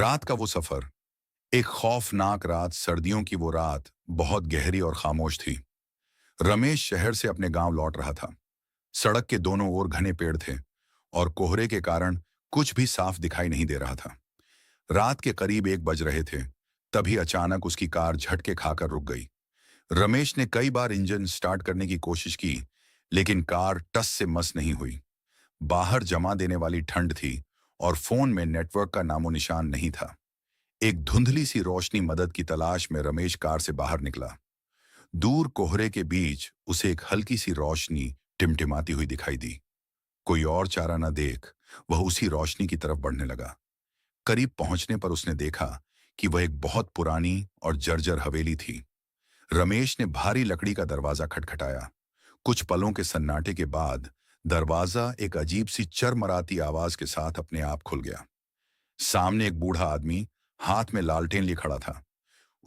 रात का वो सफर, एक खौफनाक रात, सर्दियों की वो रात बहुत गहरी और खामोश थी। रमेश शहर से अपने गांव लौट रहा था। सड़क के दोनों ओर घने पेड़ थे और कोहरे के कारण कुछ भी साफ दिखाई नहीं दे रहा था। रात के करीब 1 बज रहे थे, तभी अचानक उसकी कार झटके खाकर रुक गई। रमेश ने कई बार इंजन स्टार्ट करने की कोशिश की, लेकिन कार टस से मस नहीं हुई। बाहर जमा देने वाली ठंड थी और फोन में नेटवर्क का नामो निशान नहीं था। एक धुंधली सी रोशनी मदद की तलाश में रमेश कार से बाहर निकला। दूर कोहरे के बीच उसे एक हल्की सी रोशनी टिमटिमाती हुई दिखाई दी। कोई और चारा न देख वह उसी रोशनी की तरफ बढ़ने लगा। करीब पहुंचने पर उसने देखा कि वह एक बहुत पुरानी और जर्जर हवेली थी। रमेश ने भारी लकड़ी का दरवाजा खटखटाया। कुछ पलों के सन्नाटे के बाद दरवाजा एक अजीब सी चरमराती आवाज के साथ अपने आप खुल गया। सामने एक बूढ़ा आदमी हाथ में लालटेन लिए खड़ा था।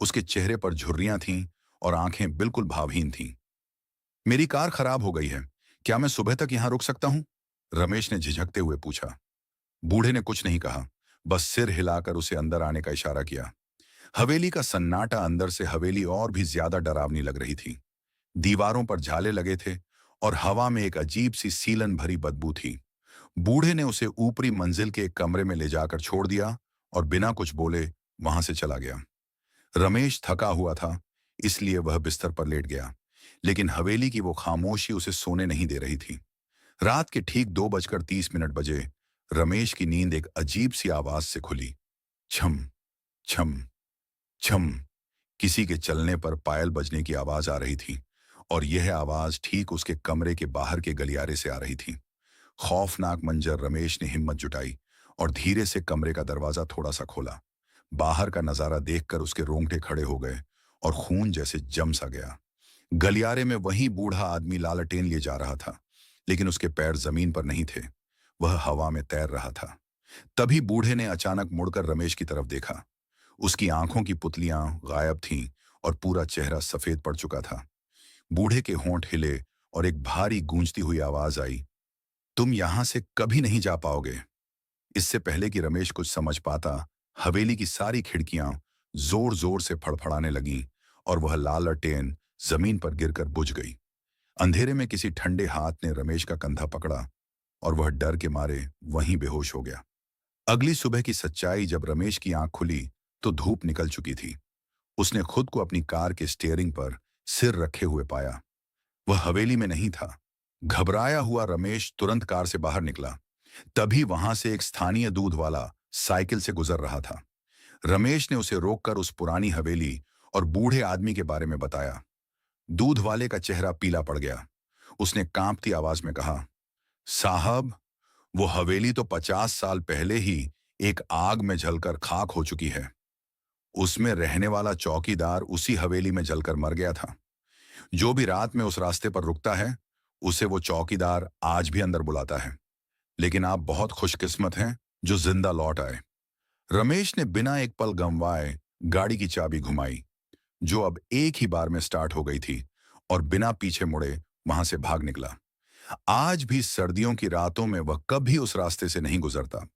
उसके चेहरे पर झुर्रियां थीं और आंखें बिल्कुल भावहीन थीं। मेरी कार खराब हो गई है, क्या मैं सुबह तक यहां रुक सकता हूं? रमेश ने झिझकते हुए पूछा। बूढ़े ने कुछ नहीं कहा, बस सिर हिलाकर उसे अंदर आने का इशारा किया। हवेली का सन्नाटा अंदर से हवेली और भी ज्यादा डरावनी लग रही थी। दीवारों पर झाले लगे थे और हवा में एक अजीब सी सीलन भरी बदबू थी। बूढ़े ने उसे ऊपरी मंजिल के एक कमरे में ले जाकर छोड़ दिया और बिना कुछ बोले वहां से चला गया। रमेश थका हुआ था, इसलिए वह बिस्तर पर लेट गया, लेकिन हवेली की वो खामोशी उसे सोने नहीं दे रही थी। रात के ठीक 2:30 बजे रमेश की नींद एक अजीब सी आवाज से खुली। छम छम छम। किसी के चलने पर पायल बजने की आवाज आ रही थी और यह आवाज ठीक उसके कमरे के बाहर के गलियारे से आ रही थी। खौफनाक मंजर। रमेश ने हिम्मत जुटाई और धीरे से कमरे का दरवाजा थोड़ा सा खोला। बाहर का नजारा देखकर उसके रोंगटे खड़े हो गए और खून जैसे जम सा गया। गलियारे में वही बूढ़ा आदमी लालटेन लिए जा रहा था, लेकिन उसके पैर जमीन पर नहीं थे, वह हवा में तैर रहा था। तभी बूढ़े ने अचानक मुड़कर रमेश की तरफ देखा। उसकी आंखों की पुतलियां गायब थीं और पूरा चेहरा सफेद पड़ चुका था। बूढ़े के होंठ हिले और एक भारी गूंजती हुई आवाज आई, तुम यहां से कभी नहीं जा पाओगे। इससे पहले कि रमेश कुछ समझ पाता, हवेली की सारी खिड़कियां जोर जोर से फड़फड़ाने लगीं और वह लालटेन जमीन पर गिरकर बुझ गई। अंधेरे में किसी ठंडे हाथ ने रमेश का कंधा पकड़ा और वह डर के मारे वहीं बेहोश हो गया। अगली सुबह की सच्चाई जब रमेश की आंख खुली तो धूप निकल चुकी थी। उसने खुद को अपनी कार के स्टीयरिंग पर सिर रखे हुए पाया। वह हवेली में नहीं था। घबराया हुआ रमेश तुरंत कार से बाहर निकला। तभी वहां से एक स्थानीय दूध वाला साइकिल से गुजर रहा था। रमेश ने उसे रोककर उस पुरानी हवेली और बूढ़े आदमी के बारे में बताया। दूध वाले का चेहरा पीला पड़ गया। उसने कांपती आवाज में कहा, साहब, वो हवेली तो 50 साल पहले ही एक आग में जलकर खाक हो चुकी है। उसमें रहने वाला चौकीदार उसी हवेली में जलकर मर गया था। जो भी रात में उस रास्ते पर रुकता है, उसे वो चौकीदार आज भी अंदर बुलाता है। लेकिन आप बहुत खुशकिस्मत हैं जो जिंदा लौट आए। रमेश ने बिना एक पल गंवाए गाड़ी की चाबी घुमाई, जो अब एक ही बार में स्टार्ट हो गई थी, और बिना पीछे मुड़े वहां से भाग निकला। आज भी सर्दियों की रातों में वह कभी उस रास्ते से नहीं गुजरता।